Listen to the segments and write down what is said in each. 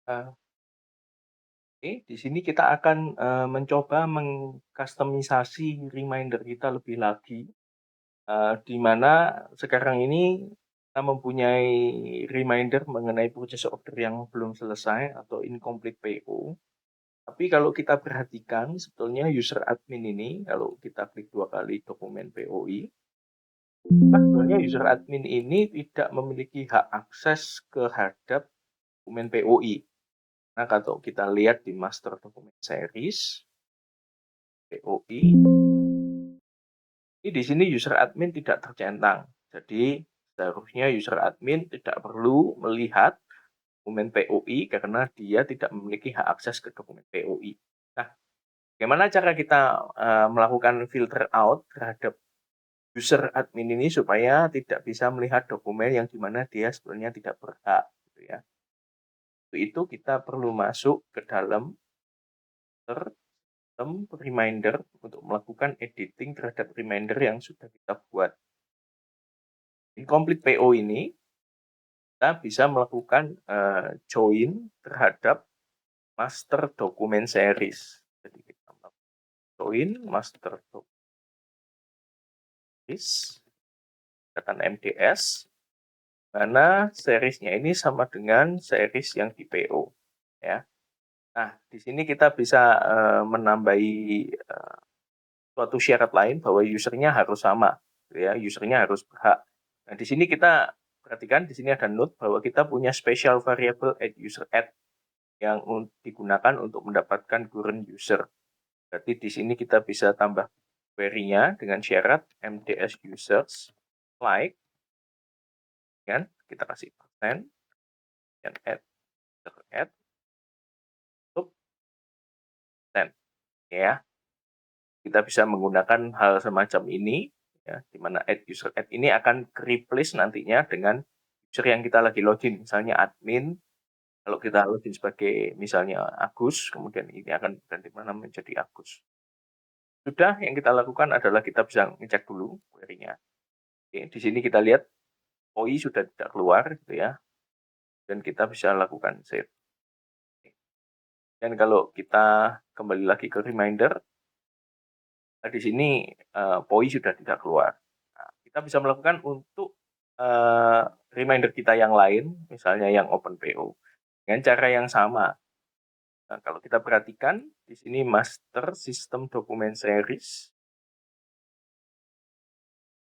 Oke, di sini kita akan mencoba mengkustomisasi reminder kita lebih lagi, di mana sekarang ini kita mempunyai reminder mengenai purchase order yang belum selesai atau incomplete PO. Tapi kalau kita perhatikan, sebetulnya user admin ini, kalau kita klik 2 kali dokumen POI, sebetulnya user admin ini tidak memiliki hak akses terhadap dokumen POI. Nah, kalau kita lihat di master dokumen series, POI, ini di sini user admin tidak tercentang. Jadi, seharusnya user admin tidak perlu melihat dokumen POI karena dia tidak memiliki hak akses ke dokumen POI. Nah, bagaimana cara kita melakukan filter out terhadap user admin ini supaya tidak bisa melihat dokumen yang dimana dia sebenarnya tidak berhak, gitu ya. Untuk itu kita perlu masuk ke dalam sistem reminder untuk melakukan editing terhadap reminder yang sudah kita buat. Incomplete PO ini kita bisa melakukan join terhadap master dokumen series. Jadi kita melakukan join master dokumen series, katakan MDS, mana seriesnya ini sama dengan series yang di PO, ya. Nah, di sini kita bisa menambahi suatu syarat lain bahwa usernya harus sama, ya, usernya harus berhak. Nah, di sini kita perhatikan, di sini ada note bahwa kita punya special variable add user add yang digunakan untuk mendapatkan current user. Berarti di sini kita bisa tambah query-nya dengan syarat mds users like, kan? Kita kasih persen dan add user add untuk persen, ya. Kita bisa menggunakan hal semacam ini, ya, di mana add user add ini akan replace nantinya dengan user yang kita lagi login, misalnya admin. Kalau kita login sebagai misalnya Agus, kemudian ini akan ganti nama menjadi Agus. Sudah, yang kita lakukan adalah kita bisa ngecek dulu query-nya. Oke, di sini kita lihat POI sudah tidak keluar, gitu ya, dan kita bisa lakukan save. Dan kalau kita kembali lagi ke reminder, di sini POI sudah tidak keluar. Nah, kita bisa melakukan untuk reminder kita yang lain, misalnya yang open PO, dengan cara yang sama. Nah, kalau kita perhatikan, di sini master sistem dokumen series,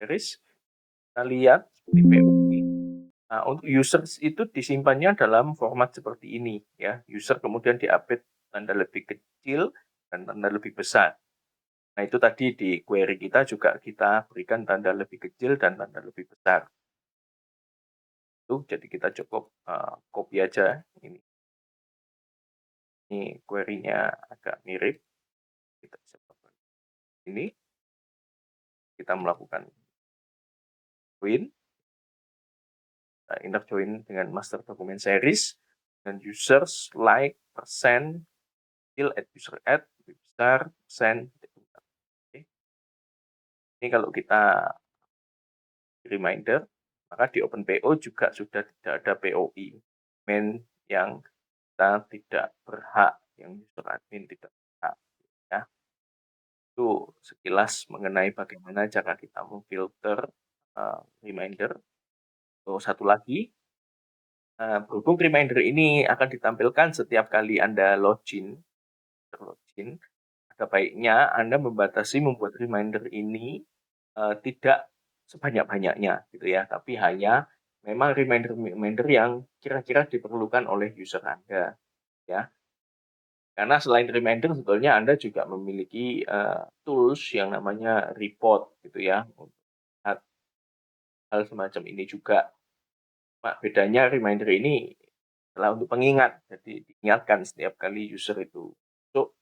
kita lihat di POI. Nah, untuk users itu disimpannya dalam format seperti ini, ya. User kemudian diupdate tanda lebih kecil dan tanda lebih besar. Nah, itu tadi di query kita juga kita berikan tanda lebih kecil dan tanda lebih besar. Itu jadi kita cukup copy aja ini. Ini query-nya agak mirip. Kita bisa melakukan ini. Kita melakukan join. Inner join dengan master dokumen series dan users like persen kecil add user add lebih besar persen. Oke. Ini kalau kita reminder, maka di OpenPO juga sudah tidak ada POI main yang kita tidak berhak, yang user admin tidak berhak, ya. Itu sekilas mengenai bagaimana cara kita memfilter reminder. So, satu lagi, berhubung reminder ini akan ditampilkan setiap kali Anda login, ada baiknya Anda membatasi membuat reminder ini tidak sebanyak-banyaknya, gitu ya, tapi hanya memang reminder-reminder yang kira-kira diperlukan oleh user Anda, ya. Karena selain reminder, sebetulnya Anda juga memiliki tools yang namanya report, gitu ya, untuk hal semacam ini juga. Bedanya reminder ini adalah untuk pengingat, jadi diingatkan setiap kali user itu masuk.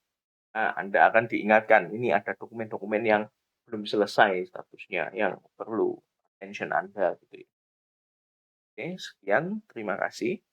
Nah, Anda akan diingatkan, ini ada dokumen-dokumen yang belum selesai statusnya, yang perlu attention Anda, gitu ya. Oke, sekian. Terima kasih.